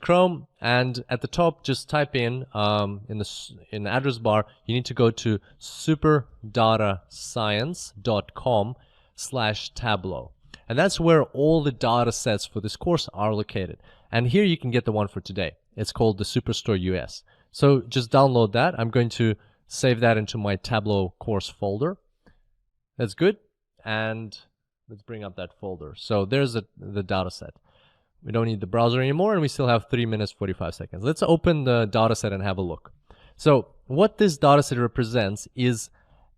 with Chrome, and at the top, just type in the address bar, you need to go to superdatascience.com/Tableau. And that's where all the data sets for this course are located. And here you can get the one for today. It's called the Superstore US. So just download that. I'm going to save that into my Tableau course folder. That's good. And let's bring up that folder. So there's the data set. We don't need the browser anymore, and we still have 3 minutes, 45 seconds. Let's open the data set and have a look. So what this data set represents is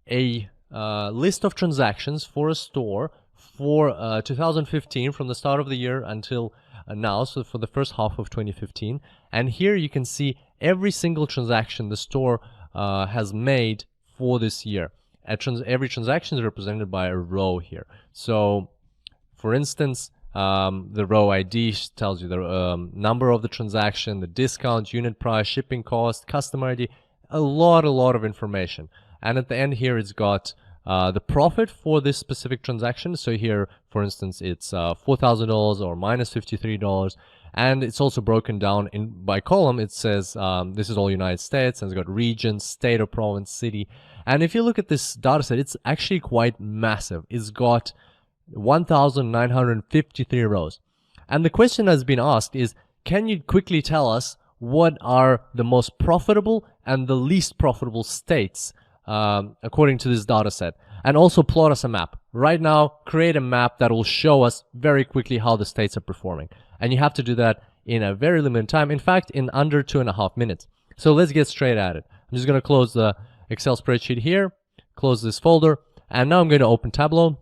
a list of transactions for a store for 2015, from the start of the year until now, so for the first half of 2015. And here you can see every single transaction the store has made for this year. Every transaction is represented by a row here. So, for instance, the row ID tells you the number of the transaction, the discount, unit price, shipping cost, customer ID, a lot of information. And at the end here, it's got the profit for this specific transaction. So here, for instance, it's $4,000 or minus $53. And it's also broken down by column. It says this is all United States, and it's got region, state or province, city. And if you look at this data set, it's actually quite massive. It's got 1,953 rows. And the question that's been asked is, can you quickly tell us what are the most profitable and the least profitable states according to this data set? And also plot us a map. Right now, create a map that will show us very quickly how the states are performing. And you have to do that in a very limited time. In fact, in under 2.5 minutes. So let's get straight at it. I'm just going to close the Excel spreadsheet here, close this folder, and now I'm going to open Tableau.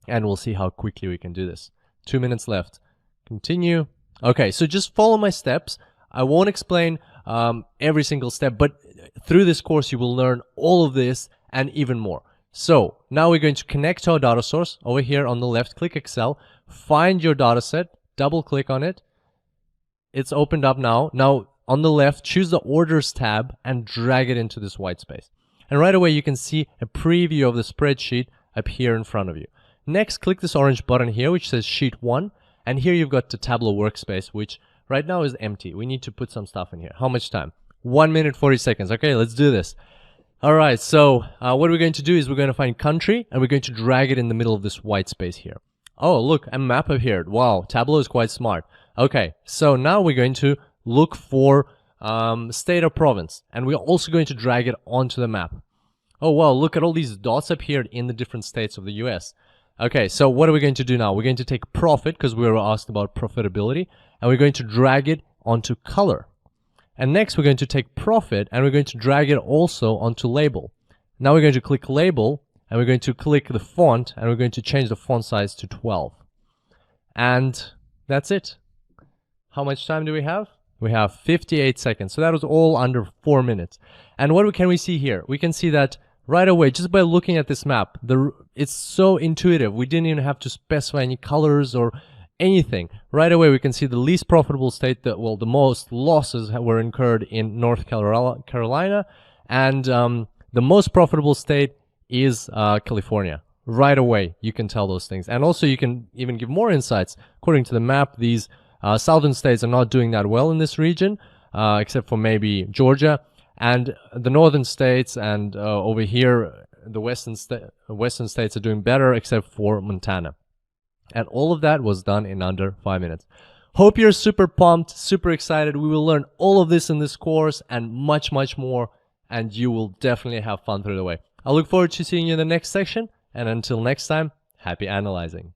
And we'll see how quickly we can do this. 2 minutes left. Continue. Okay, so just follow my steps. I won't explain every single step, but through this course, you will learn all of this and even more. So now we're going to connect to our data source. Over here on the left, click Excel, find your data set, double click on it. It's opened up now. Now on the left, choose the Orders tab and drag it into this white space. And right away, you can see a preview of the spreadsheet up here in front of you. Next, click this orange button here, which says Sheet 1. And here you've got the Tableau workspace, which right now is empty. We need to put some stuff in here. How much time? 1 minute, 40 seconds. Okay, let's do this. All right, so what we're going to do is we're going to find country, and we're going to drag it in the middle of this white space here. Oh, look, a map appeared. Wow, Tableau is quite smart. Okay, so now we're going to look for state or province, and we're also going to drag it onto the map. Oh, wow, look at all these dots appeared in the different states of the US. Okay, so what are we going to do now? We're going to take profit, because we were asked about profitability, and we're going to drag it onto color. And next, we're going to take profit, and we're going to drag it also onto label. Now we're going to click label, and we're going to click the font, and we're going to change the font size to 12. And that's it. How much time do we have? We have 58 seconds. So that was all under 4 minutes. And what can we see here? We can see that right away, just by looking at this map, it's so intuitive. We didn't even have to specify any colors or anything. Right away, we can see the least profitable state, the most losses were incurred in North Carolina, and the most profitable state is California. Right away, you can tell those things. And also, you can even give more insights. According to the map, these southern states are not doing that well in this region, except for maybe Georgia. And the northern states and over here, the western states are doing better, except for Montana. And all of that was done in under 5 minutes. Hope you're super pumped, super excited. We will learn all of this in this course and much, much more. And you will definitely have fun through the way. I look forward to seeing you in the next section. And until next time, happy analyzing.